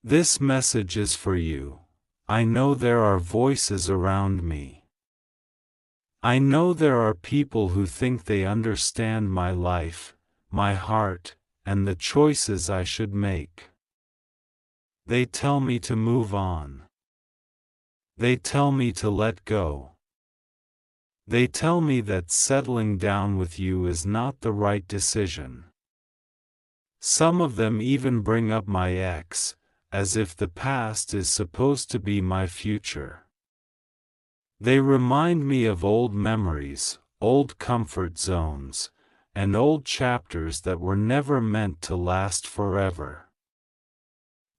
This message is for you. I know there are voices around me. I know there are people who think they understand my life, my heart, and the choices I should make. They tell me to move on. They tell me to let go. They tell me that settling down with you is not the right decision. Some of them even bring up my ex, as if the past is supposed to be my future. They remind me of old memories, old comfort zones, and old chapters that were never meant to last forever.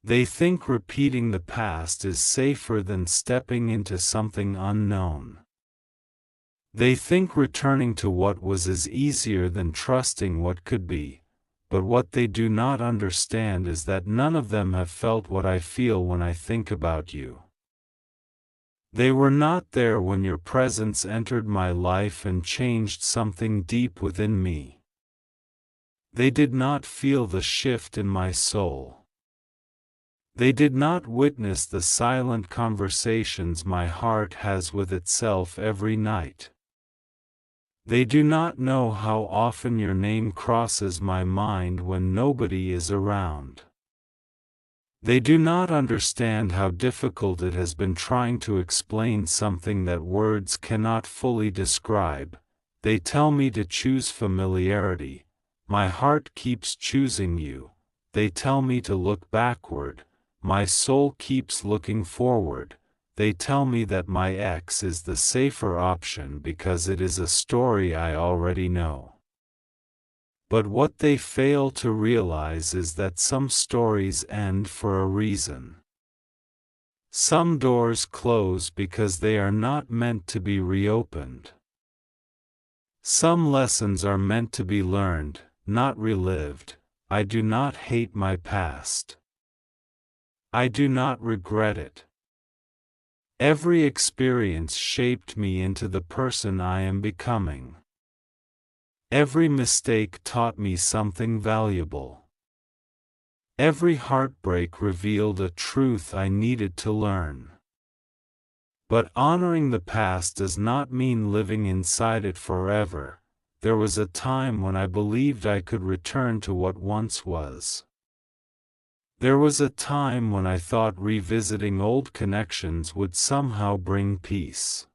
They think repeating the past is safer than stepping into something unknown. They think returning to what was is easier than trusting what could be, but what they do not understand is that none of them have felt what I feel when I think about you. They were not there when your presence entered my life and changed something deep within me. They did not feel the shift in my soul. They did not witness the silent conversations my heart has with itself every night. They do not know how often your name crosses my mind when nobody is around. They do not understand how difficult it has been trying to explain something that words cannot fully describe. They tell me to choose familiarity. My heart keeps choosing you. They tell me to look backward. My soul keeps looking forward. They tell me that my ex is the safer option because it is a story I already know. But what they fail to realize is that some stories end for a reason. Some doors close because they are not meant to be reopened. Some lessons are meant to be learned, not relived. I do not hate my past. I do not regret it. Every experience shaped me into the person I am becoming. Every mistake taught me something valuable. Every heartbreak revealed a truth I needed to learn. But honoring the past does not mean living inside it forever. There was a time when I believed I could return to what once was. There was a time when I thought revisiting old connections would somehow bring peace.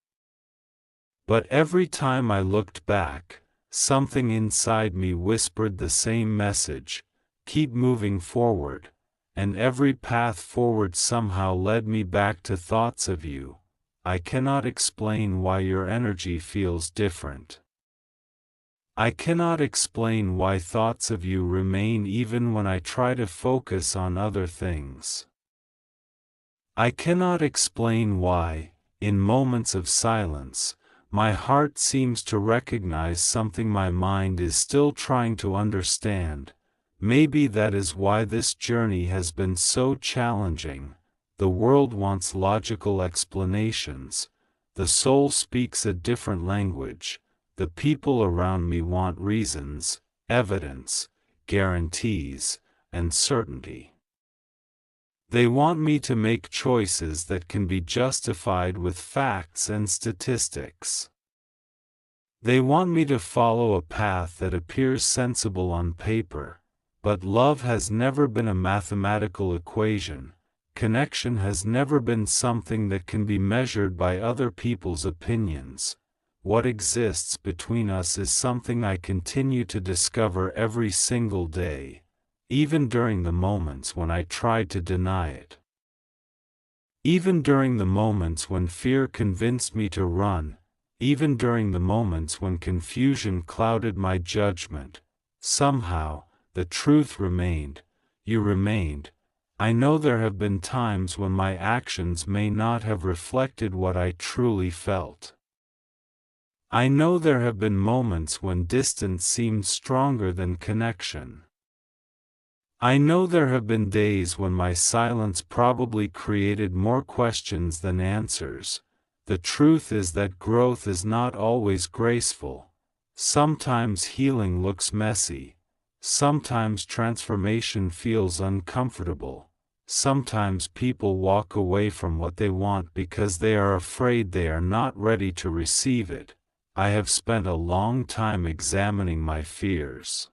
But every time I looked back, something inside me whispered the same message: keep moving forward, and every path forward somehow led me back to thoughts of you. I cannot explain why your energy feels different. I cannot explain why thoughts of you remain even when I try to focus on other things. I cannot explain why, in moments of silence, my heart seems to recognize something my mind is still trying to understand. Maybe that is why this journey has been so challenging. The world wants logical explanations. The soul speaks a different language. The people around me want reasons, evidence, guarantees, and certainty. They want me to make choices that can be justified with facts and statistics. They want me to follow a path that appears sensible on paper, but love has never been a mathematical equation. Connection has never been something that can be measured by other people's opinions. What exists between us is something I continue to discover every single day, even during the moments when I tried to deny it. Even during the moments when fear convinced me to run, even during the moments when confusion clouded my judgment, somehow, the truth remained. You remained. I know there have been times when my actions may not have reflected what I truly felt. I know there have been moments when distance seemed stronger than connection. I know there have been days when my silence probably created more questions than answers. The truth is that growth is not always graceful. Sometimes healing looks messy. Sometimes transformation feels uncomfortable. Sometimes people walk away from what they want because they are afraid they are not ready to receive it. I have spent a long time examining my fears.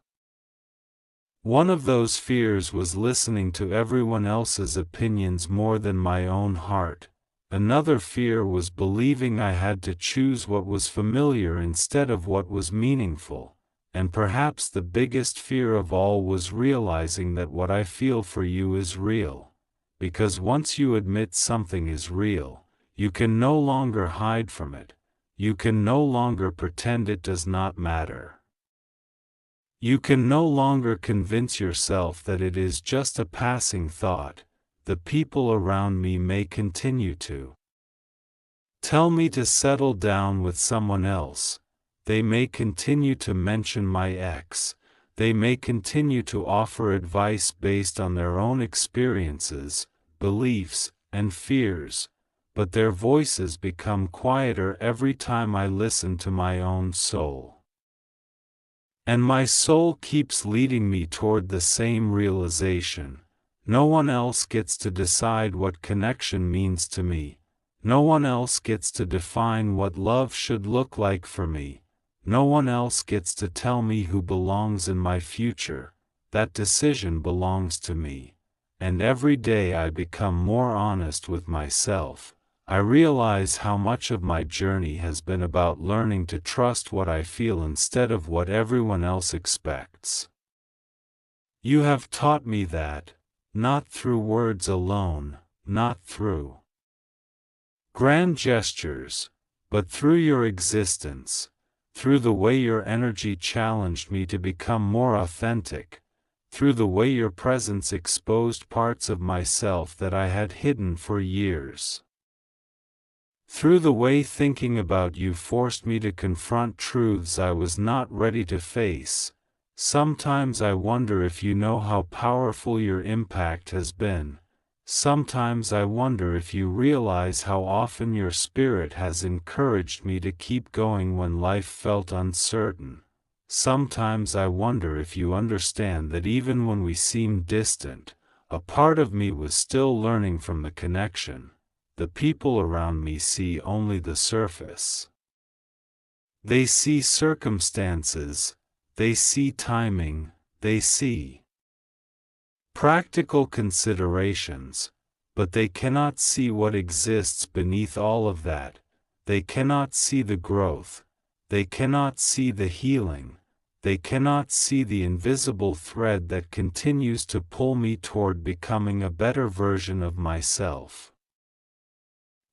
One of those fears was listening to everyone else's opinions more than my own heart. Another fear was believing I had to choose what was familiar instead of what was meaningful. And perhaps the biggest fear of all was realizing that what I feel for you is real. Because once you admit something is real, you can no longer hide from it. You can no longer pretend it does not matter. You can no longer convince yourself that it is just a passing thought. The people around me may continue to tell me to settle down with someone else. They may continue to mention my ex. They may continue to offer advice based on their own experiences, beliefs, and fears, but their voices become quieter every time I listen to my own soul. And my soul keeps leading me toward the same realization. No one else gets to decide what connection means to me. No one else gets to define what love should look like for me. No one else gets to tell me who belongs in my future. That decision belongs to me. And every day I become more honest with myself. I realize how much of my journey has been about learning to trust what I feel instead of what everyone else expects. You have taught me that, not through words alone, not through grand gestures, but through your existence, through the way your energy challenged me to become more authentic, through the way your presence exposed parts of myself that I had hidden for years. Through the way thinking about you forced me to confront truths I was not ready to face. Sometimes I wonder if you know how powerful your impact has been. Sometimes I wonder if you realize how often your spirit has encouraged me to keep going when life felt uncertain. Sometimes I wonder if you understand that even when we seemed distant, a part of me was still learning from the connection. The people around me see only the surface. They see circumstances, they see timing, they see practical considerations, but they cannot see what exists beneath all of that. They cannot see the growth. They cannot see the healing. They cannot see the invisible thread that continues to pull me toward becoming a better version of myself.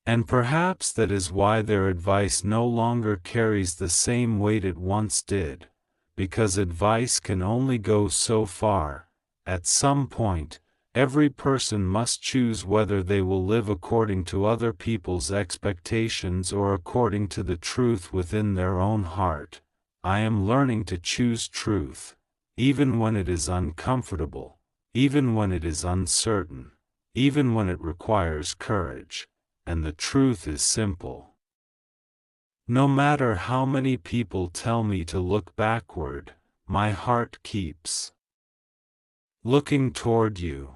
And perhaps that is why their advice no longer carries the same weight it once did, because advice can only go so far. At some point, every person must choose whether they will live according to other people's expectations or according to the truth within their own heart. I am learning to choose truth, even when it is uncomfortable, even when it is uncertain, even when it requires courage, and the truth is simple. No matter how many people tell me to look backward, my heart keeps looking toward you.